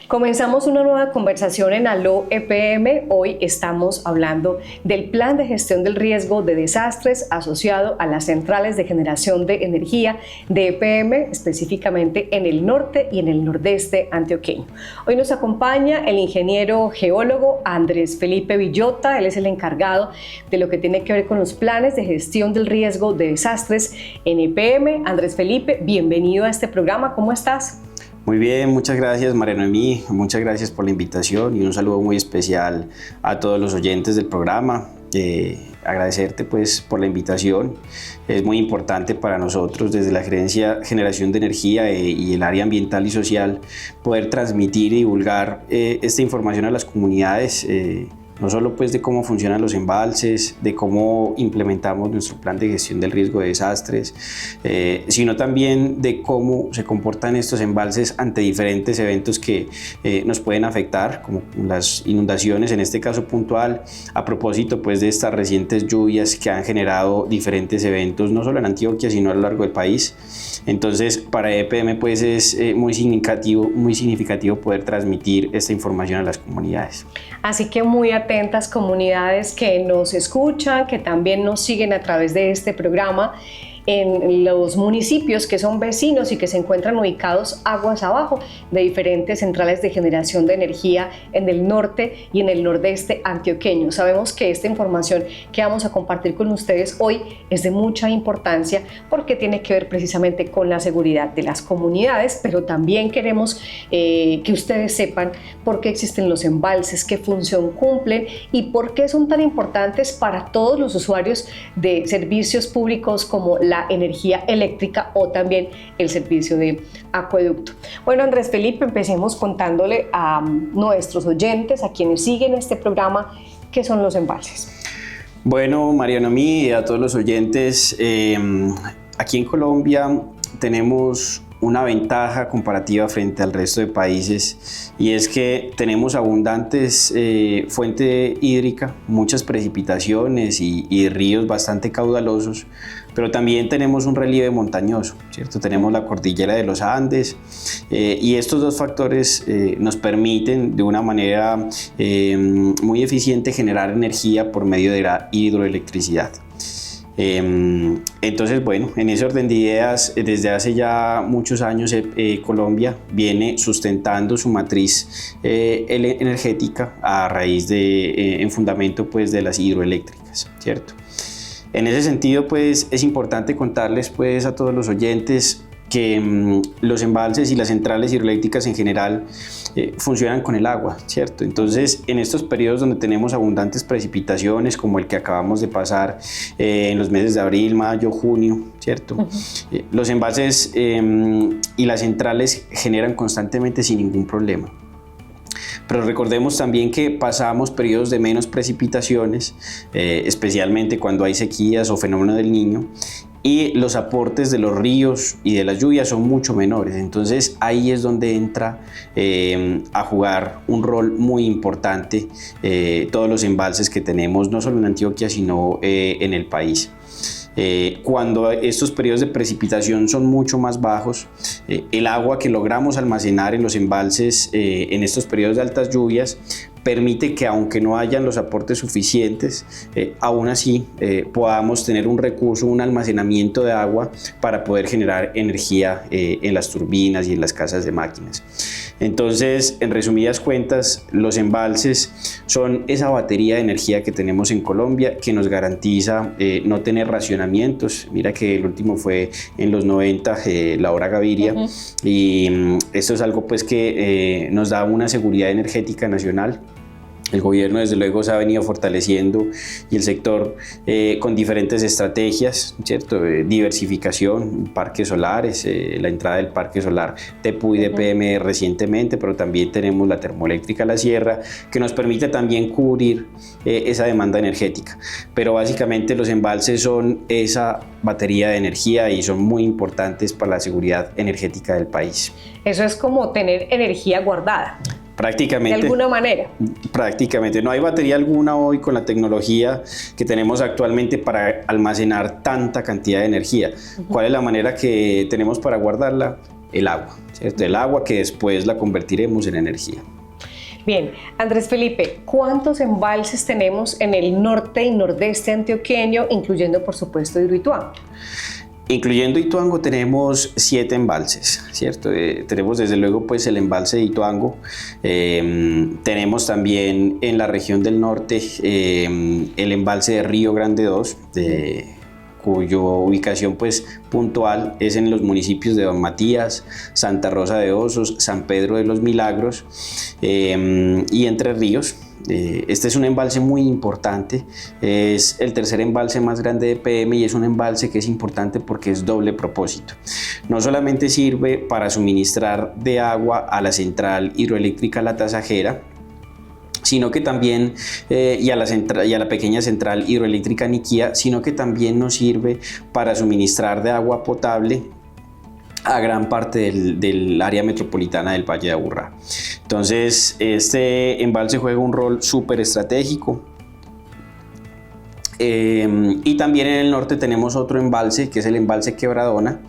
Comenzamos una nueva conversación en Aló EPM. Hoy estamos hablando del plan de gestión del riesgo de desastres asociado a las centrales de generación de energía de EPM, específicamente en el norte y en el nordeste antioqueño. Hoy nos acompaña el ingeniero geólogo Andrés Felipe Villota. Él es el encargado de lo que tiene que ver con los planes de gestión del riesgo de desastres en EPM. Andrés Felipe, bienvenido a este programa. ¿Cómo estás? Muy bien, muchas gracias María Noemí, muchas gracias por la invitación y un saludo muy especial a todos los oyentes del programa. Agradecerte pues por la invitación. Es muy importante para nosotros desde la Gerencia Generación de Energía y el área ambiental y social poder transmitir y divulgar esta información a las comunidades. No solo pues de cómo funcionan los embalses, de cómo implementamos nuestro plan de gestión del riesgo de desastres, sino también de cómo se comportan estos embalses ante diferentes eventos que nos pueden afectar, como las inundaciones, en este caso puntual, a propósito pues de estas recientes lluvias que han generado diferentes eventos, no solo en Antioquia, sino a lo largo del país. Entonces, para EPM pues es muy significativo poder transmitir esta información a las comunidades. Así que muy atentas comunidades que nos escuchan, que también nos siguen a través de este programa en los municipios que son vecinos y que se encuentran ubicados aguas abajo de diferentes centrales de generación de energía en el norte y en el nordeste antioqueño. Sabemos que esta información que vamos a compartir con ustedes hoy es de mucha importancia porque tiene que ver precisamente con la seguridad de las comunidades, pero también queremos que ustedes sepan por qué existen los embalses, qué función cumplen y por qué son tan importantes para todos los usuarios de servicios públicos como la energía eléctrica o también el servicio de acueducto. Bueno, Andrés Felipe, empecemos contándole a nuestros oyentes, a quienes siguen este programa, qué son los embalses. Bueno, María Noemí, y a todos los oyentes, aquí en Colombia tenemos una ventaja comparativa frente al resto de países y es que tenemos abundantes fuente hídrica, muchas precipitaciones y ríos bastante caudalosos, pero también tenemos un relieve montañoso, ¿cierto? Tenemos la cordillera de los Andes y estos dos factores nos permiten de una manera muy eficiente generar energía por medio de la hidroelectricidad. Entonces, bueno, en ese orden de ideas, desde hace ya muchos años Colombia viene sustentando su matriz energética a raíz de, en fundamento pues de las hidroeléctricas, ¿cierto? En ese sentido, pues es importante contarles pues a todos los oyentes que los embalses y las centrales hidroeléctricas en general funcionan con el agua, ¿cierto? Entonces, en estos periodos donde tenemos abundantes precipitaciones, como el que acabamos de pasar en los meses de abril, mayo, junio, ¿cierto? Los embalses y las centrales generan constantemente sin ningún problema. Pero recordemos también que pasamos periodos de menos precipitaciones, especialmente cuando hay sequías o fenómeno del Niño, y los aportes de los ríos y de las lluvias son mucho menores. Entonces ahí es donde entra a jugar un rol muy importante todos los embalses que tenemos, no solo en Antioquia, sino en el país. Cuando estos periodos de precipitación son mucho más bajos, el agua que logramos almacenar en los embalses en estos periodos de altas lluvias permite que, aunque no hayan los aportes suficientes, aún así podamos tener un recurso, un almacenamiento de agua para poder generar energía en las turbinas y en las casas de máquinas. Entonces, en resumidas cuentas, los embalses son esa batería de energía que tenemos en Colombia que nos garantiza no tener racionamientos. Mira que el último fue en los 90, la hora Gaviria, y esto es algo pues que nos da una seguridad energética nacional. El gobierno desde luego se ha venido fortaleciendo y el sector con diferentes estrategias, ¿cierto? Diversificación, parques solares, la entrada del parque solar TEPU y DPM recientemente, pero también tenemos la termoeléctrica La Sierra que nos permite también cubrir esa demanda energética. Pero básicamente los embalses son esa batería de energía y son muy importantes para la seguridad energética del país. Eso es como tener energía guardada. Prácticamente. De alguna manera. Prácticamente. No hay batería alguna hoy con la tecnología que tenemos actualmente para almacenar tanta cantidad de energía. ¿Cuál es la manera que tenemos para guardarla? el agua, ¿cierto? El agua que después la convertiremos en energía. Bien, Andrés Felipe, ¿cuántos embalses tenemos en el norte y nordeste antioqueño, incluyendo por supuesto Hidroituango? Incluyendo Ituango tenemos 7 embalses, ¿cierto? Tenemos desde luego pues el embalse de Ituango, tenemos también en la región del norte el embalse de Río Grande 2, cuya ubicación pues puntual es en los municipios de Don Matías, Santa Rosa de Osos, San Pedro de los Milagros y Entre Ríos. Este es un embalse muy importante, es el tercer embalse más grande de PM y es un embalse que es importante porque es doble propósito. No solamente sirve para suministrar de agua a la central hidroeléctrica La Tasajera, sino que también, y a la pequeña central hidroeléctrica Niquía, sino que también nos sirve para suministrar de agua potable a gran parte del área metropolitana del Valle de Aburrá. Entonces, este embalse juega un rol súper estratégico. Y también en el norte tenemos otro embalse, que es el embalse Quebradona.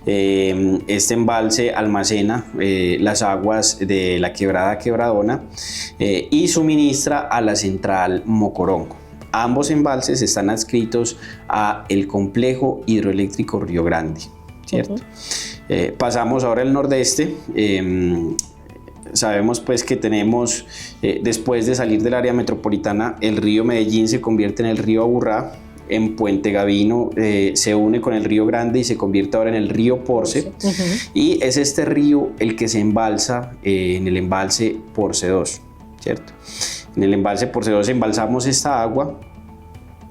Este embalse almacena las aguas de la quebrada Quebradona y suministra a la central Mocorongo. Ambos embalses están adscritos a el complejo hidroeléctrico Río Grande, ¿cierto? Pasamos ahora al nordeste. Sabemos pues que tenemos, después de salir del área metropolitana, el río Medellín se convierte en el río Aburrá. En Puente Gavino se une con el río Grande y se convierte ahora en el río Porce. Y es este río el que se embalsa en el embalse Porce 2, ¿cierto? En el embalse Porce 2 embalsamos esta agua.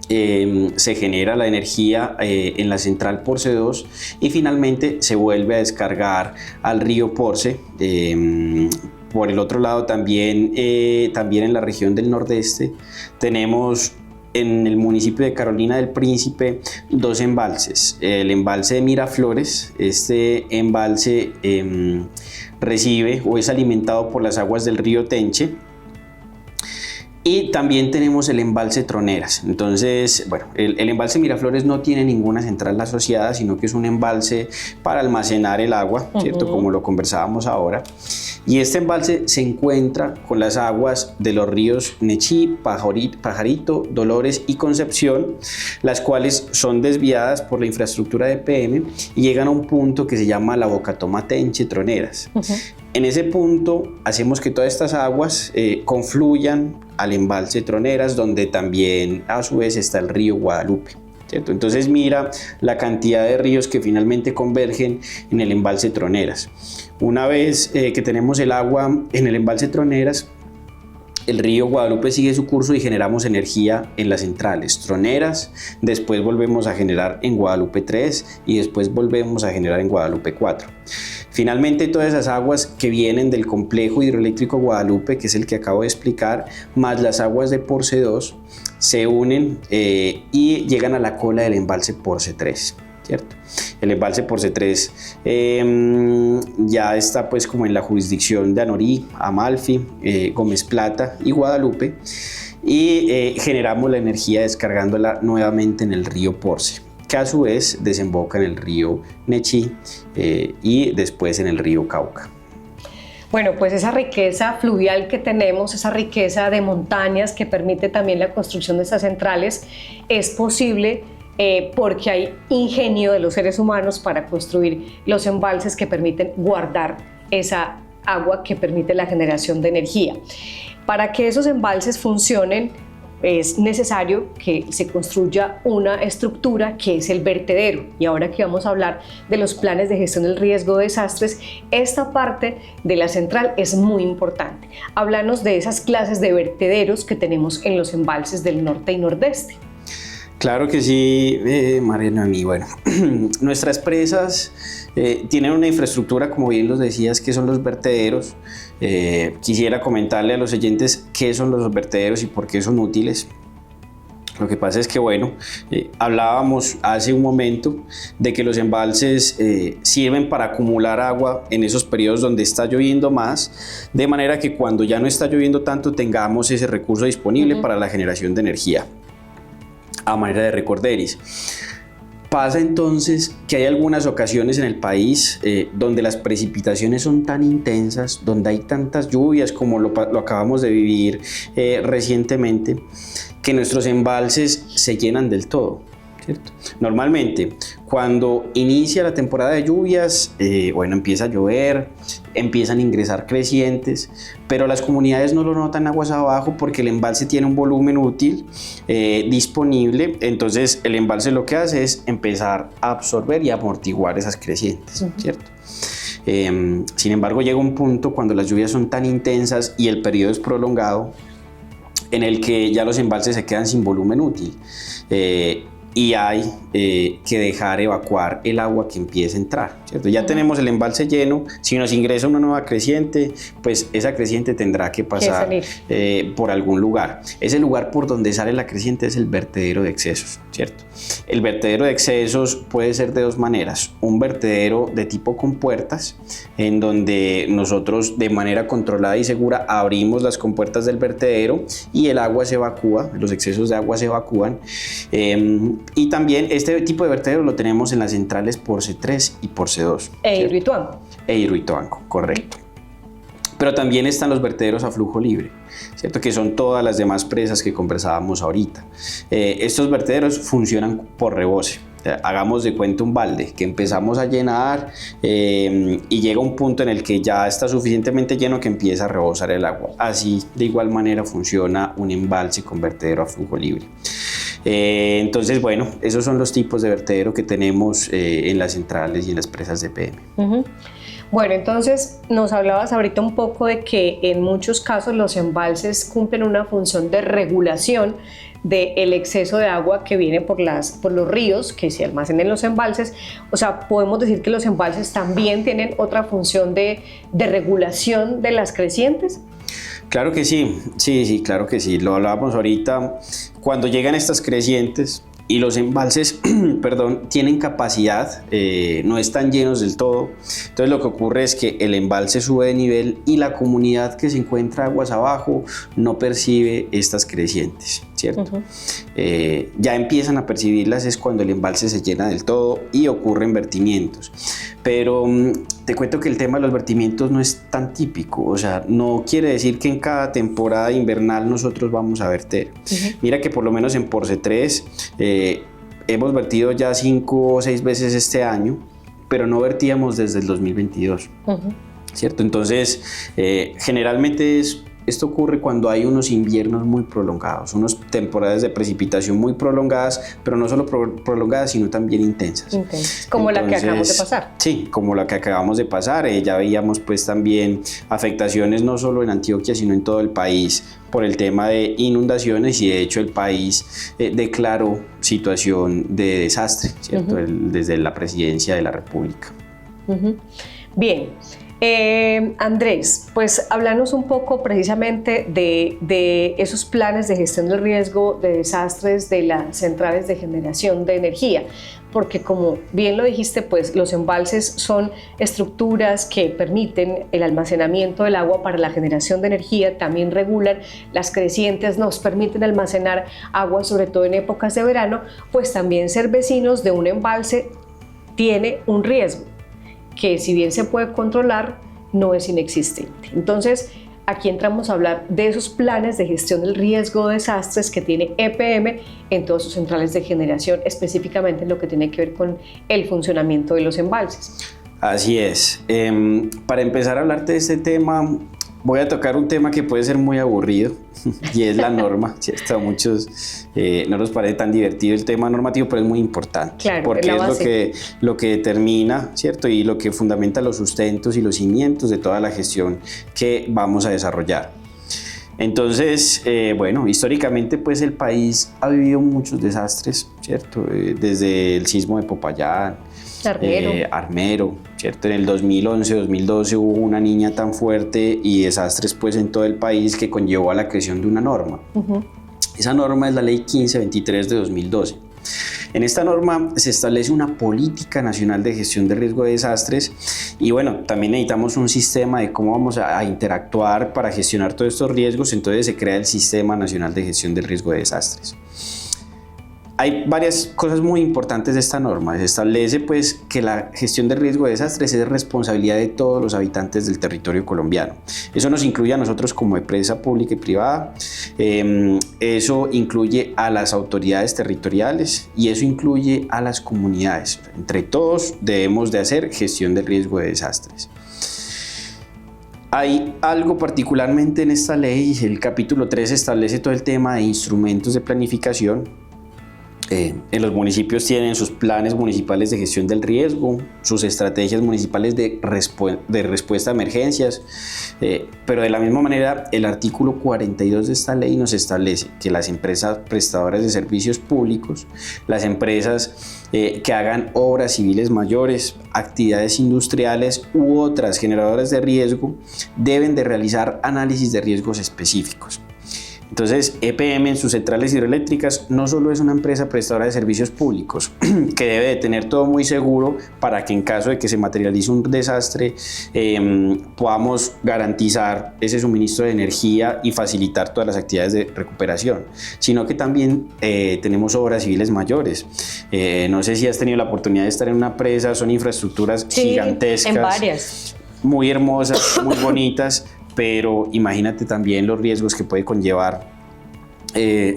Se genera la energía en la central Porce 2 y finalmente se vuelve a descargar al río Porce. Por el otro lado también en la región del nordeste tenemos en el municipio de Carolina del Príncipe 2 embalses. El embalse de Miraflores, este embalse recibe o es alimentado por las aguas del río Tenche. Y también tenemos el embalse Troneras. Entonces, bueno, el embalse Miraflores no tiene ninguna central asociada, sino que es un embalse para almacenar el agua, ¿cierto? Como lo conversábamos ahora. Y este embalse se encuentra con las aguas de los ríos Nechí, Pajarito, Dolores y Concepción, las cuales son desviadas por la infraestructura de PM y llegan a un punto que se llama la Bocatoma Tenche Troneras. En ese punto hacemos que todas estas aguas confluyan al embalse Troneras, donde también a su vez está el río Guadalupe, ¿cierto? Entonces mira la cantidad de ríos que finalmente convergen en el embalse Troneras. Una vez que tenemos el agua en el embalse Troneras, el río Guadalupe sigue su curso y generamos energía en las centrales Troneras, después volvemos a generar en Guadalupe 3 y después volvemos a generar en Guadalupe 4. Finalmente, todas esas aguas que vienen del complejo hidroeléctrico Guadalupe, que es el que acabo de explicar, más las aguas de Porce 2, se unen y llegan a la cola del embalse Porce 3, ¿cierto? El embalse Porce 3 ya está pues como en la jurisdicción de Anorí, Amalfi, Gómez Plata y Guadalupe, y generamos la energía descargándola nuevamente en el río Porce, que a su vez desemboca en el río Nechí y después en el río Cauca. Bueno, pues esa riqueza fluvial que tenemos, esa riqueza de montañas que permite también la construcción de estas centrales, es posible porque hay ingenio de los seres humanos para construir los embalses que permiten guardar esa agua que permite la generación de energía. Para que esos embalses funcionen, es necesario que se construya una estructura que es el vertedero. Y ahora que vamos a hablar de los planes de gestión del riesgo de desastres, esta parte de la central es muy importante. Háblanos de esas clases de vertederos que tenemos en los embalses del norte y nordeste. Claro que sí, María Noemí. Bueno, nuestras presas tienen una infraestructura, como bien los decías, que son los vertederos. Quisiera comentarle a los oyentes qué son los vertederos y por qué son útiles. Lo que pasa es que, bueno, hablábamos hace un momento de que los embalses sirven para acumular agua en esos periodos donde está lloviendo más, de manera que cuando ya no está lloviendo tanto tengamos ese recurso disponible para la generación de energía a manera de recorderis. Pasa entonces que hay algunas ocasiones en el país donde las precipitaciones son tan intensas, donde hay tantas lluvias como lo acabamos de vivir recientemente, que nuestros embalses se llenan del todo, ¿cierto? Normalmente, cuando inicia la temporada de lluvias, empieza a llover, empiezan a ingresar crecientes, pero las comunidades no lo notan aguas abajo porque el embalse tiene un volumen útil disponible. Entonces el embalse lo que hace es empezar a absorber y amortiguar esas crecientes, ¿cierto? Sin embargo, llega un punto cuando las lluvias son tan intensas y el periodo es prolongado, en el que ya los embalses se quedan sin volumen útil y hay que dejar evacuar el agua que empieza a entrar, ¿cierto? Ya tenemos el embalse lleno, si nos ingresa una nueva creciente, pues esa creciente tendrá que pasar por algún lugar. Ese lugar por donde sale la creciente es el vertedero de excesos, ¿cierto? El vertedero de excesos puede ser de dos maneras: un vertedero de tipo compuertas, en donde nosotros de manera controlada y segura abrimos las compuertas del vertedero y el agua se evacúa, los excesos de agua se evacúan. Y también este tipo de vertedero lo tenemos en las centrales por C3 y por C2. Hidroituango, correcto. Pero también están los vertederos a flujo libre, ¿cierto? Que son todas las demás presas que conversábamos ahorita. Estos vertederos funcionan por rebose. Hagamos de cuenta un balde que empezamos a llenar y llega un punto en el que ya está suficientemente lleno que empieza a rebosar el agua. Así, de igual manera, funciona un embalse con vertedero a flujo libre. Entonces, bueno, esos son los tipos de vertedero que tenemos en las centrales y en las presas de EPM. Bueno, entonces nos hablabas ahorita un poco de que en muchos casos los embalses cumplen una función de regulación del exceso de agua que viene por los ríos que se almacenan en los embalses. O sea, podemos decir que los embalses también tienen otra función de regulación de las crecientes. Claro que sí, claro que sí. Lo hablábamos ahorita, cuando llegan estas crecientes y los embalses tienen capacidad, no están llenos del todo. Entonces lo que ocurre es que el embalse sube de nivel y la comunidad que se encuentra aguas abajo no percibe estas crecientes, ¿cierto? Ya empiezan a percibirlas es cuando el embalse se llena del todo y ocurren vertimientos. Pero te cuento que el tema de los vertimientos no es tan típico, o sea, no quiere decir que en cada temporada invernal nosotros vamos a verter. Mira que por lo menos en Porce 3 hemos vertido ya 5 o 6 veces este año, pero no vertíamos desde el 2022, ¿cierto? Entonces, generalmente esto ocurre cuando hay unos inviernos muy prolongados, unas temporadas de precipitación muy prolongadas, pero no solo prolongadas, sino también intensas. Como la que acabamos de pasar. Sí, como la que acabamos de pasar. Ya veíamos pues también afectaciones no solo en Antioquia, sino en todo el país por el tema de inundaciones, y de hecho el país declaró situación de desastre, ¿cierto? Desde la presidencia de la República. Bien. Andrés, pues háblanos un poco precisamente de esos planes de gestión del riesgo de desastres de las centrales de generación de energía, porque como bien lo dijiste, pues los embalses son estructuras que permiten el almacenamiento del agua para la generación de energía, también regulan las crecientes, nos permiten almacenar agua sobre todo en épocas de verano. Pues también ser vecinos de un embalse tiene un riesgo que, si bien se puede controlar, no es inexistente. Entonces, aquí entramos a hablar de esos planes de gestión del riesgo de desastres que tiene EPM en todas sus centrales de generación, específicamente en lo que tiene que ver con el funcionamiento de los embalses. Así es. Para empezar a hablarte de este tema, voy a tocar un tema que puede ser muy aburrido, y es la norma, ¿cierto? A muchos no nos parece tan divertido el tema normativo, pero es muy importante, claro, porque es lo que determina, ¿cierto? Y lo que fundamenta los sustentos y los cimientos de toda la gestión que vamos a desarrollar. Entonces, históricamente pues el país ha vivido muchos desastres, ¿cierto? Desde el sismo de Popayán, Armero, ¿cierto? En el 2011-2012 hubo una niña tan fuerte y desastres pues en todo el país que conllevó a la creación de una norma. Esa norma es la Ley 1523 de 2012. En esta norma se establece una política nacional de gestión de riesgo de desastres, y bueno, también necesitamos un sistema de cómo vamos a interactuar para gestionar todos estos riesgos. Entonces se crea el Sistema Nacional de Gestión del Riesgo de Desastres. hay varias cosas muy importantes de esta norma. Se establece pues que la gestión del riesgo de desastres es responsabilidad de todos los habitantes del territorio colombiano. Eso nos incluye a nosotros como empresa pública y privada, eso incluye a las autoridades territoriales y eso incluye a las comunidades. Entre todos debemos de hacer gestión del riesgo de desastres. Hay algo particularmente en esta ley, el capítulo 3 establece todo el tema de instrumentos de planificación. En los municipios tienen sus planes municipales de gestión del riesgo, sus estrategias municipales de respuesta a emergencias, pero de la misma manera el artículo 42 de esta ley nos establece que las empresas prestadoras de servicios públicos, las empresas que hagan obras civiles mayores, actividades industriales u otras generadoras de riesgo deben de realizar análisis de riesgos específicos. Entonces, EPM en sus centrales hidroeléctricas no solo es una empresa prestadora de servicios públicos que debe de tener todo muy seguro para que en caso de que se materialice un desastre podamos garantizar ese suministro de energía y facilitar todas las actividades de recuperación, sino que también tenemos obras civiles mayores. No sé si has tenido la oportunidad de estar en una presa, son infraestructuras gigantescas, en varias. Muy hermosas, muy bonitas, pero imagínate también los riesgos que puede conllevar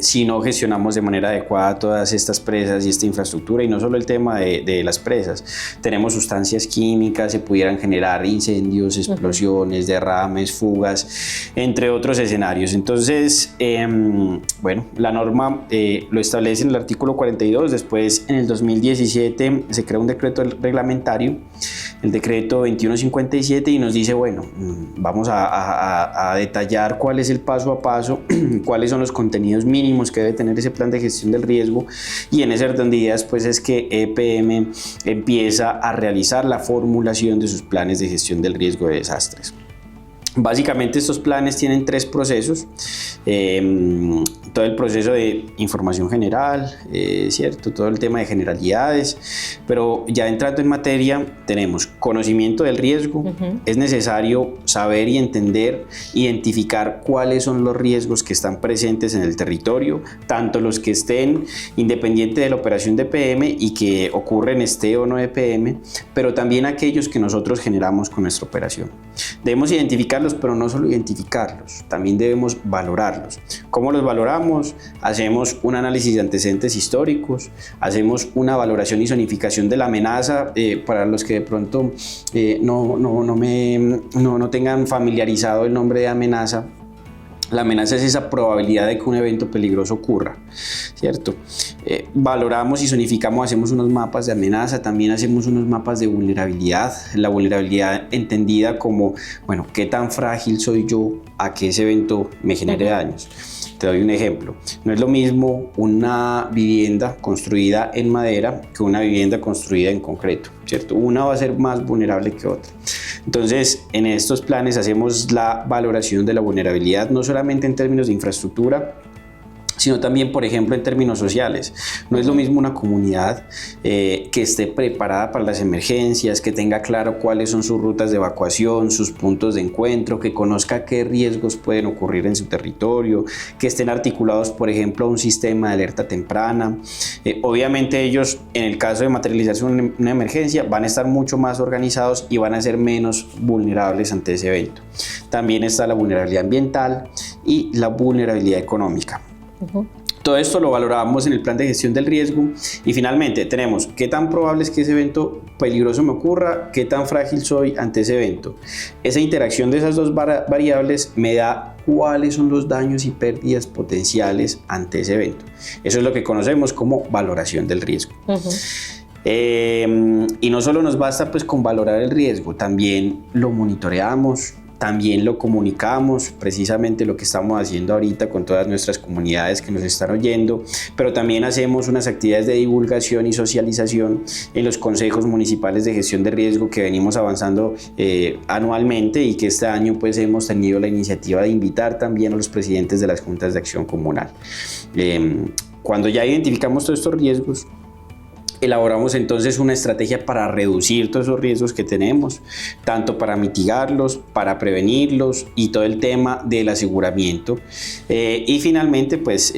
si no gestionamos de manera adecuada todas estas presas y esta infraestructura. Y no solo el tema de las presas, tenemos sustancias químicas, se pudieran generar incendios, explosiones, derrames, fugas, entre otros escenarios. Entonces, bueno, la norma lo establece en el artículo 42, después en el 2017 se crea un decreto reglamentario, el decreto 2157, y nos dice, bueno, vamos a detallar cuál es el paso a paso, cuáles son los contenidos mínimos que debe tener ese plan de gestión del riesgo, y en ese orden de ideas pues es que EPM empieza a realizar la formulación de sus planes de gestión del riesgo de desastres. Básicamente estos planes tienen 3 procesos, todo el proceso de información general, ¿cierto? Todo el tema de generalidades, pero ya entrando en materia tenemos conocimiento del riesgo. Es necesario saber y entender, identificar cuáles son los riesgos que están presentes en el territorio, tanto los que estén independientes de la operación de EPM y que ocurren esté o no EPM, pero también aquellos que nosotros generamos con nuestra operación. Debemos identificarlos, pero no solo identificarlos, también debemos valorarlos. ¿Cómo los valoramos? Hacemos un análisis de antecedentes históricos, hacemos una valoración y zonificación de la amenaza. Para los que de pronto no tengan familiarizado el nombre de amenaza, la amenaza es esa probabilidad de que un evento peligroso ocurra, ¿cierto? Valoramos y zonificamos, hacemos unos mapas de amenaza, también hacemos unos mapas de vulnerabilidad. La vulnerabilidad entendida como, bueno, ¿qué tan frágil soy yo a que ese evento me genere daños? Te doy un ejemplo. No es lo mismo una vivienda construida en madera que una vivienda construida en concreto, ¿cierto? Una va a ser más vulnerable que otra. Entonces, en estos planes hacemos la valoración de la vulnerabilidad, no solamente en términos de infraestructura, sino también, por ejemplo, en términos sociales. No es lo mismo una comunidad que esté preparada para las emergencias, que tenga claro cuáles son sus rutas de evacuación, sus puntos de encuentro, que conozca qué riesgos pueden ocurrir en su territorio, que estén articulados, por ejemplo, a un sistema de alerta temprana. Obviamente ellos, en el caso de materializarse una emergencia, van a estar mucho más organizados y van a ser menos vulnerables ante ese evento. También está la vulnerabilidad ambiental y la vulnerabilidad económica. Todo esto lo valoramos en el plan de gestión del riesgo y finalmente tenemos qué tan probable es que ese evento peligroso me ocurra, qué tan frágil soy ante ese evento. Esa interacción de esas dos variables me da cuáles son los daños y pérdidas potenciales ante ese evento. Eso es lo que conocemos como valoración del riesgo. Y no solo nos basta pues con valorar el riesgo, también lo monitoreamos, también lo comunicamos, precisamente lo que estamos haciendo ahorita con todas nuestras comunidades que nos están oyendo, pero también hacemos unas actividades de divulgación y socialización en los consejos municipales de gestión de riesgo que venimos avanzando anualmente y que este año pues hemos tenido la iniciativa de invitar también a los presidentes de las juntas de acción comunal. Cuando ya identificamos todos estos riesgos, elaboramos entonces una estrategia para reducir todos esos riesgos que tenemos, tanto para mitigarlos, para prevenirlos y todo el tema del aseguramiento. Y finalmente, pues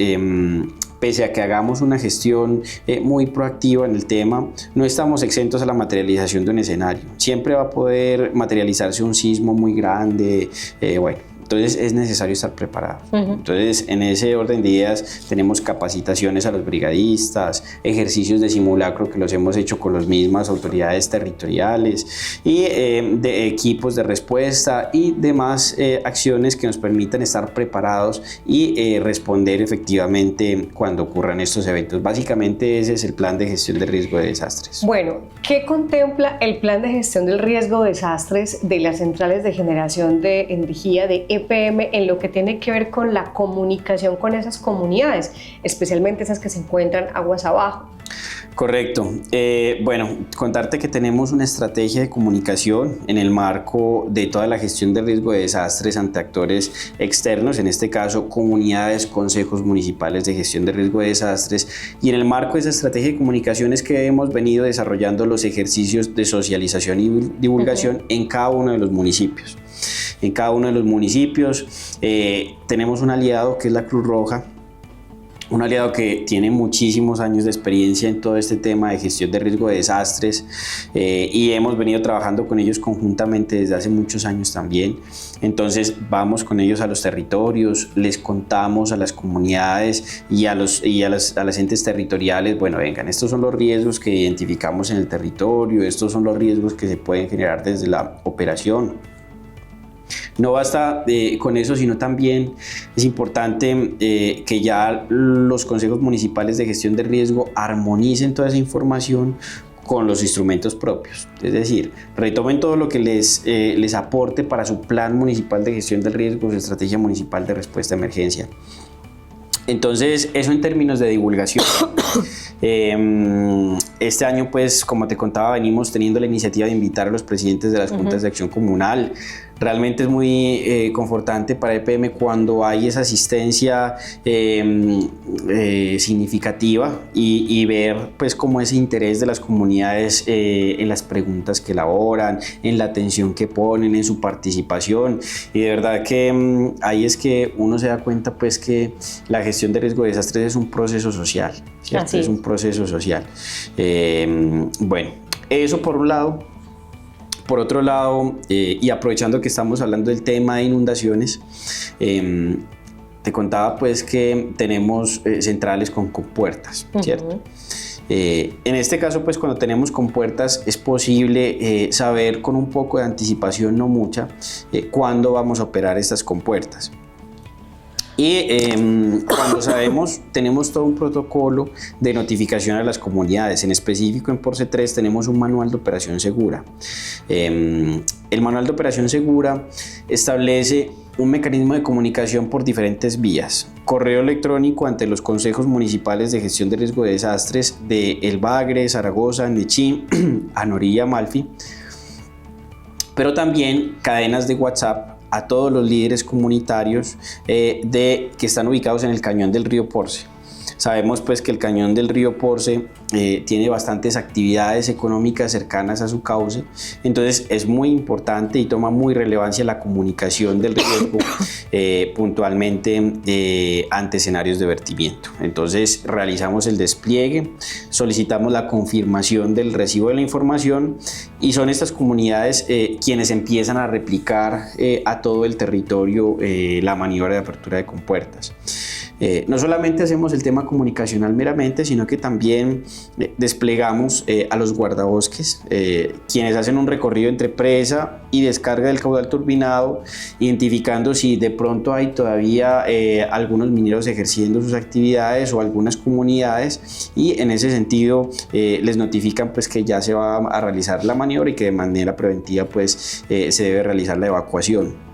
pese a que hagamos una gestión muy proactiva en el tema, no estamos exentos a la materialización de un escenario. Siempre va a poder materializarse un sismo muy grande, entonces es necesario estar preparado. Entonces, en ese orden de ideas, tenemos capacitaciones a los brigadistas, ejercicios de simulacro que los hemos hecho con las mismas autoridades territoriales y de equipos de respuesta y demás acciones que nos permitan estar preparados y responder efectivamente cuando ocurran estos eventos. Básicamente ese es el plan de gestión de riesgo de desastres. Bueno, ¿qué contempla el plan de gestión del riesgo de desastres de las centrales de generación de energía de EPM en lo que tiene que ver con la comunicación con esas comunidades, especialmente esas que se encuentran aguas abajo? Correcto. Contarte que tenemos una estrategia de comunicación en el marco de toda la gestión de riesgo de desastres ante actores externos, en este caso comunidades, consejos municipales de gestión de riesgo de desastres, y en el marco de esa estrategia de comunicaciones que hemos venido desarrollando los ejercicios de socialización y divulgación en cada uno de los municipios. En cada uno de los municipios tenemos un aliado que es la Cruz Roja, un aliado que tiene muchísimos años de experiencia en todo este tema de gestión de riesgo de desastres y hemos venido trabajando con ellos conjuntamente desde hace muchos años también. Entonces vamos con ellos a los territorios, les contamos a las comunidades y a las entes territoriales, bueno, vengan, estos son los riesgos que identificamos en el territorio, estos son los riesgos que se pueden generar desde la operación. No basta con eso, sino también es importante que ya los consejos municipales de gestión de riesgo armonicen toda esa información con los instrumentos propios, es decir, retomen todo lo que les aporte para su plan municipal de gestión del riesgo, su estrategia municipal de respuesta a emergencia. Entonces, eso en términos de divulgación. Este año, pues, como te contaba, venimos teniendo la iniciativa de invitar a los presidentes de las juntas de acción comunal. Realmente es muy confortante para EPM cuando hay esa asistencia significativa y ver pues como ese interés de las comunidades en las preguntas que elaboran, en la atención que ponen, en su participación, y de verdad que ahí es que uno se da cuenta pues que la gestión de riesgo de desastres es un proceso social, ¿cierto? Es un proceso social. Eso por un lado. Por otro lado, y aprovechando que estamos hablando del tema de inundaciones, te contaba pues que tenemos centrales con compuertas, ¿cierto? En este caso, pues cuando tenemos compuertas es posible saber con un poco de anticipación, no mucha, cuándo vamos a operar estas compuertas. Y cuando sabemos, tenemos todo un protocolo de notificación a las comunidades. En específico, en PORCE 3 tenemos un manual de operación segura. El manual de operación segura establece un mecanismo de comunicación por diferentes vías. Correo electrónico ante los consejos municipales de gestión de riesgo de desastres de El Bagre, Zaragoza, Nechí, Anorí y Amalfi, pero también cadenas de WhatsApp a todos los líderes comunitarios que están ubicados en el cañón del río Porce. Sabemos pues que el cañón del río Porce tiene bastantes actividades económicas cercanas a su cauce, entonces es muy importante y toma muy relevancia la comunicación del riesgo puntualmente ante escenarios de vertimiento. Entonces realizamos el despliegue, solicitamos la confirmación del recibo de la información y son estas comunidades quienes empiezan a replicar a todo el territorio la maniobra de apertura de compuertas. No solamente hacemos el tema comunicacional meramente, sino que también desplegamos a los guardabosques, quienes hacen un recorrido entre presa y descarga del caudal turbinado, identificando si de pronto hay todavía algunos mineros ejerciendo sus actividades o algunas comunidades, y en ese sentido les notifican pues que ya se va a realizar la maniobra y que de manera preventiva pues se debe realizar la evacuación.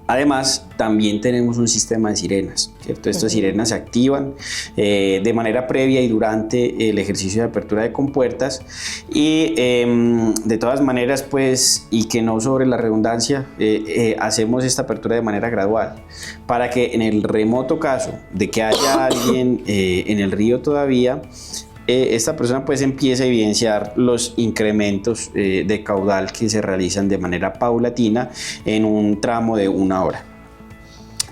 Además, también tenemos un sistema de sirenas, ¿cierto? Estas sirenas se activan de manera previa y durante el ejercicio de apertura de compuertas y de todas maneras, pues, y que no sobre la redundancia, hacemos esta apertura de manera gradual para que en el remoto caso de que haya alguien en el río todavía, esta persona pues empieza a evidenciar los incrementos de caudal que se realizan de manera paulatina en un tramo de 1 hora.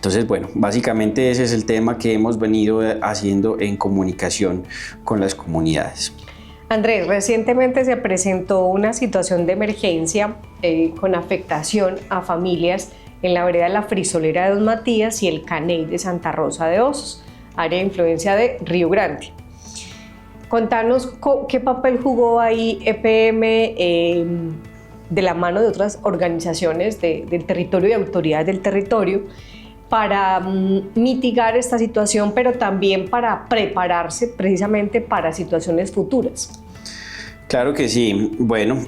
Entonces, bueno, básicamente ese es el tema que hemos venido haciendo en comunicación con las comunidades. Andrés, recientemente se presentó una situación de emergencia con afectación a familias en la vereda La Frisolera de Don Matías y el Caney de Santa Rosa de Osos, área de influencia de Río Grande. Contanos qué papel jugó ahí EPM de la mano de otras organizaciones del territorio y autoridades del territorio para mitigar esta situación, pero también para prepararse precisamente para situaciones futuras. Claro que sí. Bueno,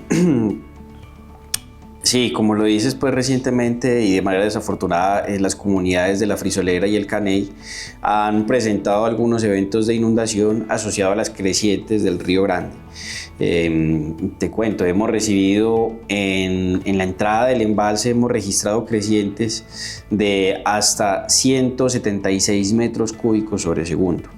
sí, como lo dices, pues recientemente y de manera desafortunada, las comunidades de La Frisolera y el Caney han presentado algunos eventos de inundación asociados a las crecientes del Río Grande. Te cuento, hemos recibido en la entrada del embalse, hemos registrado crecientes de hasta 176 metros cúbicos sobre segundo.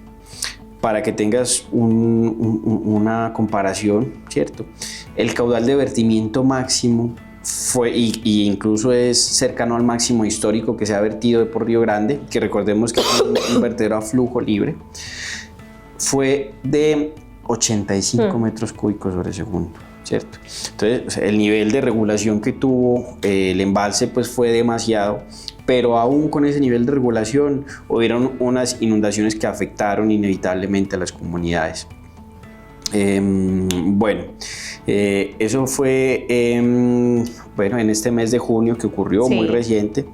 Para que tengas una comparación, ¿cierto? El caudal de vertimiento máximo fue, y incluso es cercano al máximo histórico que se ha vertido por Río Grande, que recordemos que es un vertedero a flujo libre, fue de 85 metros cúbicos sobre segundo, ¿cierto? Entonces, o sea, el nivel de regulación que tuvo el embalse pues fue demasiado, pero aún con ese nivel de regulación hubieron unas inundaciones que afectaron inevitablemente a las comunidades. Eso fue en este mes de junio que ocurrió, sí, muy reciente.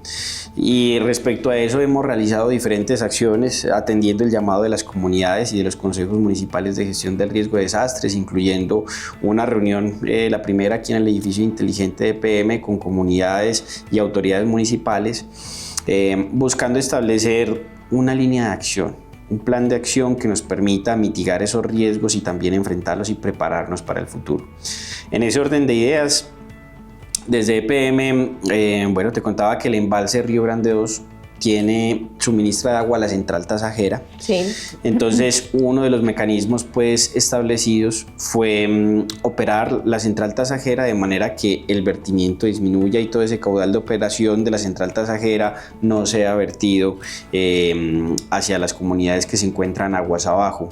Y respecto a eso hemos realizado diferentes acciones atendiendo el llamado de las comunidades y de los consejos municipales de gestión del riesgo de desastres, incluyendo una reunión, la primera aquí en el edificio inteligente de EPM con comunidades y autoridades municipales, buscando establecer una línea de acción, un plan de acción que nos permita mitigar esos riesgos y también enfrentarlos y prepararnos para el futuro. En ese orden de ideas, desde EPM, te contaba que el embalse Río Grande 2 suministra de agua a la central Tasajera. Sí. Entonces, uno de los mecanismos pues establecidos fue operar la central Tasajera de manera que el vertimiento disminuya y todo ese caudal de operación de la central Tasajera no sea vertido hacia las comunidades que se encuentran aguas abajo.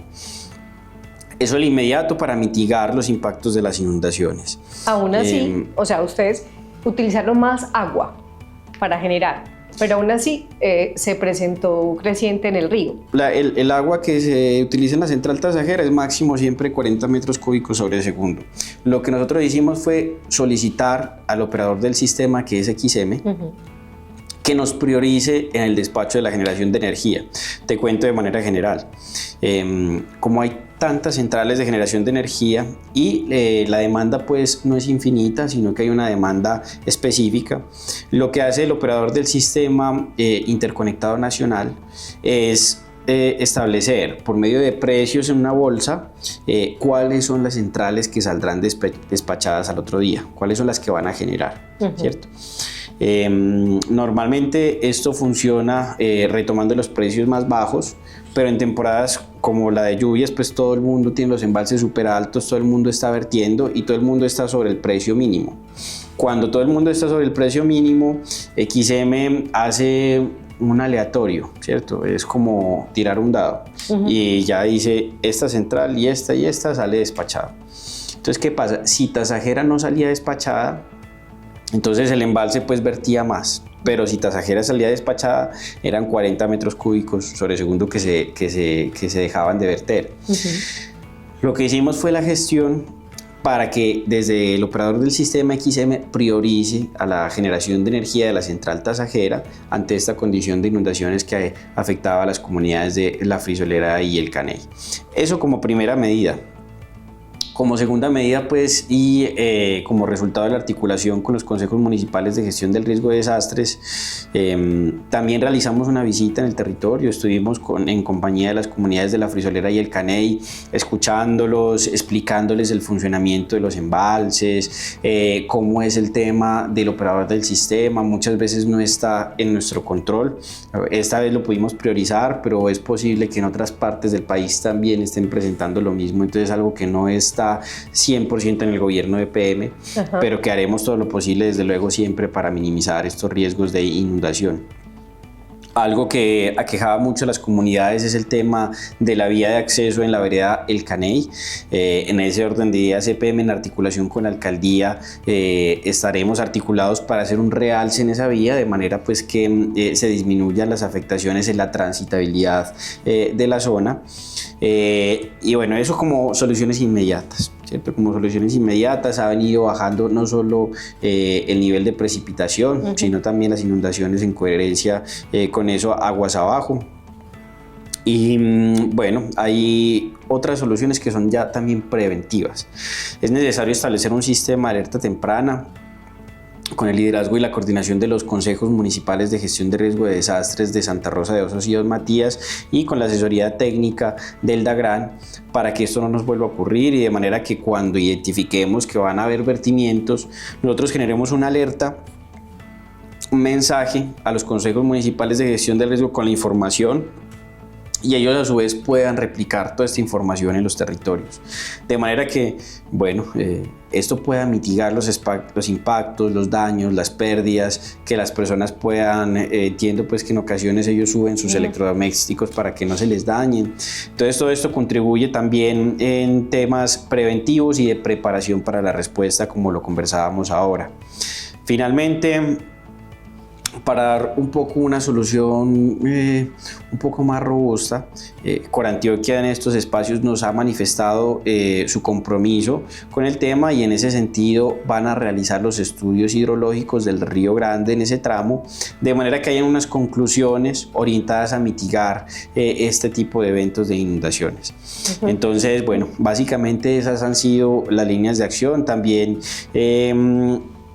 Eso el inmediato para mitigar los impactos de las inundaciones. Aún así, o sea, ustedes utilizaron más agua para generar, pero aún así se presentó creciente en el río. El agua que se utiliza en la central Tasajera es máximo siempre 40 metros cúbicos sobre segundo. Lo que nosotros hicimos fue solicitar al operador del sistema, que es XM, que nos priorice en el despacho de la generación de energía. Te cuento de manera general. Como hay tantas centrales de generación de energía y la demanda pues no es infinita, sino que hay una demanda específica, lo que hace el operador del sistema interconectado nacional es establecer por medio de precios en una bolsa cuáles son las centrales que saldrán despachadas al otro día, cuáles son las que van a generar, ¿cierto? Normalmente esto funciona retomando los precios más bajos, pero en temporadas como la de lluvias, pues todo el mundo tiene los embalses súper altos, todo el mundo está vertiendo y todo el mundo está sobre el precio mínimo. Cuando todo el mundo está sobre el precio mínimo, XM hace un aleatorio, ¿cierto? Es como tirar un dado y ya dice esta central y esta sale despachada. Entonces, ¿qué pasa? Si Tasajera no salía despachada, entonces el embalse pues vertía más, pero si Tasajera salía despachada eran 40 metros cúbicos sobre segundo que se dejaban de verter. Lo que hicimos fue la gestión para que desde el operador del sistema XM priorice a la generación de energía de la central Tasajera ante esta condición de inundaciones que afectaba a las comunidades de La Frisolera y el Caney. Eso como primera medida. Como segunda medida, pues, y como resultado de la articulación con los consejos municipales de gestión del riesgo de desastres, también realizamos una visita en el territorio. Estuvimos en compañía de las comunidades de La Frisolera y el Caney, escuchándolos, explicándoles el funcionamiento de los embalses, cómo es el tema del operador del sistema. Muchas veces no está en nuestro control. Esta vez lo pudimos priorizar, pero es posible que en otras partes del país también estén presentando lo mismo. Entonces, algo que no está 100% en el gobierno de EPM, pero que haremos todo lo posible desde luego siempre para minimizar estos riesgos de inundación. Algo que aquejaba mucho a las comunidades es el tema de la vía de acceso en la vereda El Caney. En ese orden de ideas, EPM en articulación con la alcaldía estaremos articulados para hacer un realce en esa vía de manera pues que se disminuyan las afectaciones en la transitabilidad de la zona. Y bueno, eso como soluciones inmediatas. ¿Cierto? Como soluciones inmediatas ha venido bajando no solo el nivel de precipitación, sino también las inundaciones en coherencia con eso aguas abajo. Y bueno, hay otras soluciones que son ya también preventivas. Es necesario establecer un sistema de alerta temprana con el liderazgo y la coordinación de los consejos municipales de gestión de riesgo de desastres de Santa Rosa de Osos y Dos Matías y con la asesoría técnica del DAGRAN para que esto no nos vuelva a ocurrir y de manera que cuando identifiquemos que van a haber vertimientos, nosotros generemos una alerta, un mensaje a los consejos municipales de gestión del riesgo con la información y ellos a su vez puedan replicar toda esta información en los territorios. De manera que, bueno, esto pueda mitigar los impactos, los daños, las pérdidas, que las personas puedan, entiendo pues que en ocasiones ellos suben sus electrodomésticos para que no se les dañen. Entonces todo esto contribuye también en temas preventivos y de preparación para la respuesta como lo conversábamos ahora. Finalmente, para dar un poco una solución un poco más robusta, Corantioquia en estos espacios nos ha manifestado su compromiso con el tema y en ese sentido van a realizar los estudios hidrológicos del Río Grande en ese tramo, de manera que hayan unas conclusiones orientadas a mitigar este tipo de eventos de inundaciones. Entonces, bueno, básicamente esas han sido las líneas de acción. También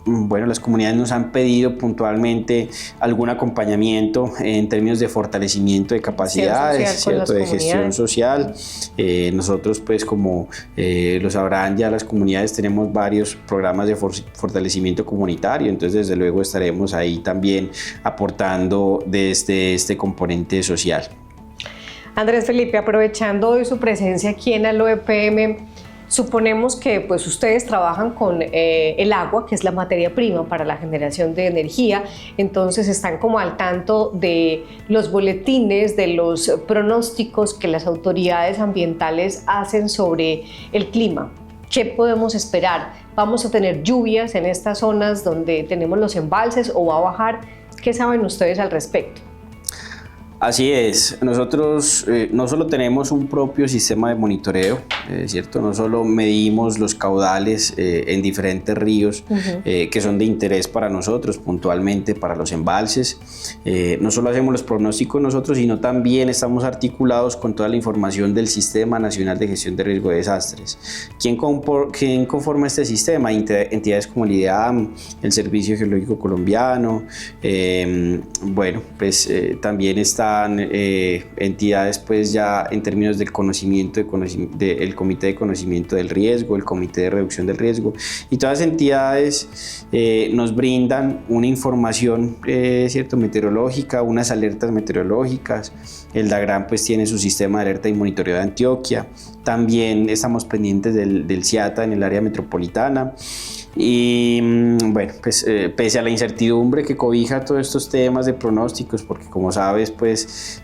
bueno, las comunidades nos han pedido puntualmente algún acompañamiento en términos de fortalecimiento de capacidades, ¿cierto? De gestión social. Nosotros, pues como lo sabrán ya las comunidades, tenemos varios programas de fortalecimiento comunitario, entonces desde luego estaremos ahí también aportando desde este componente social. Andrés Felipe, aprovechando hoy su presencia aquí en Allo EPM, suponemos que pues ustedes trabajan con el agua, que es la materia prima para la generación de energía, entonces están como al tanto de los boletines, de los pronósticos que las autoridades ambientales hacen sobre el clima. ¿Qué podemos esperar? ¿Vamos a tener lluvias en estas zonas donde tenemos los embalses o va a bajar? ¿Qué saben ustedes al respecto? Así es, nosotros no solo tenemos un propio sistema de monitoreo, ¿cierto? No solo medimos los caudales en diferentes ríos que son de interés para nosotros, puntualmente para los embalses, no solo hacemos los pronósticos nosotros, sino también estamos articulados con toda la información del Sistema Nacional de Gestión de Riesgo de Desastres. ¿Quién conforma este sistema? Entidades como el IDEAM, el Servicio Geológico Colombiano, bueno, pues también está entidades pues ya en términos del conocimiento del Comité de Conocimiento del Riesgo, el Comité de Reducción del Riesgo, y todas las entidades nos brindan una información cierto, meteorológica, unas alertas meteorológicas. El DAGRAN pues tiene su sistema de alerta y monitoreo de Antioquia, también estamos pendientes del CIATA en el área metropolitana. Y bueno, pues pese a la incertidumbre que cobija todos estos temas de pronósticos, porque como sabes, pues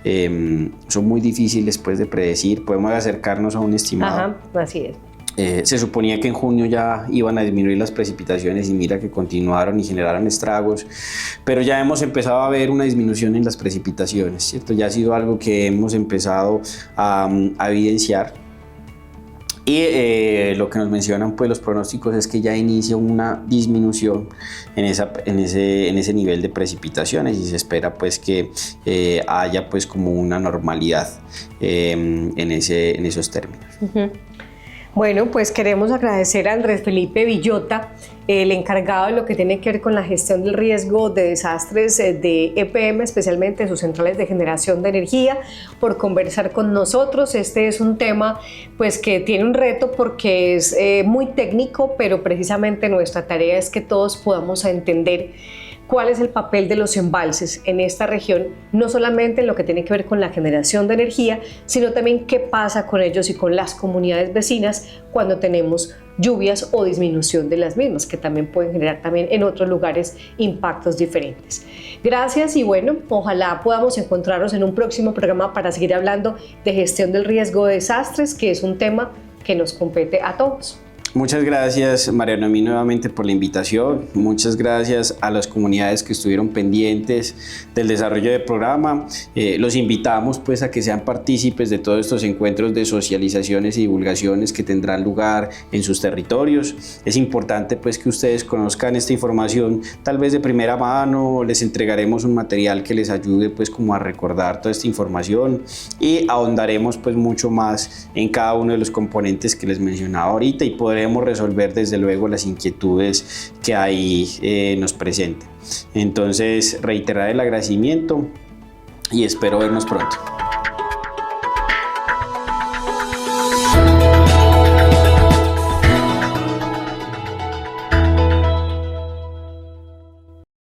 son muy difíciles pues, de predecir, podemos acercarnos a un estimado. Ajá, así es. Se suponía que en junio ya iban a disminuir las precipitaciones y mira que continuaron y generaron estragos, pero ya hemos empezado a ver una disminución en las precipitaciones, ¿cierto? Ya ha sido algo que hemos empezado a evidenciar. Y lo que nos mencionan pues, los pronósticos es que ya inicia una disminución en ese nivel de precipitaciones y se espera pues, que haya pues, como una normalidad en esos términos. Bueno, pues queremos agradecer a Andrés Felipe Villota, el encargado de lo que tiene que ver con la gestión del riesgo de desastres de EPM, especialmente sus centrales de generación de energía, por conversar con nosotros. Este es un tema pues, que tiene un reto porque es muy técnico, pero precisamente nuestra tarea es que todos podamos entender cuál es el papel de los embalses en esta región, no solamente en lo que tiene que ver con la generación de energía, sino también qué pasa con ellos y con las comunidades vecinas cuando tenemos lluvias o disminución de las mismas, que también pueden generar también en otros lugares impactos diferentes. Gracias y bueno, ojalá podamos encontrarnos en un próximo programa para seguir hablando de gestión del riesgo de desastres, que es un tema que nos compete a todos. Muchas gracias, María Noemí, nuevamente por la invitación. Muchas gracias a las comunidades que estuvieron pendientes del desarrollo del programa. Los invitamos pues a que sean partícipes de todos estos encuentros de socializaciones y divulgaciones que tendrán lugar en sus territorios. Es importante pues que ustedes conozcan esta información tal vez de primera mano. Les entregaremos un material que les ayude pues como a recordar toda esta información y ahondaremos pues mucho más en cada uno de los componentes que les mencionaba ahorita y podremos resolver desde luego las inquietudes que ahí nos presenten. Entonces, reiterar el agradecimiento y espero vernos pronto.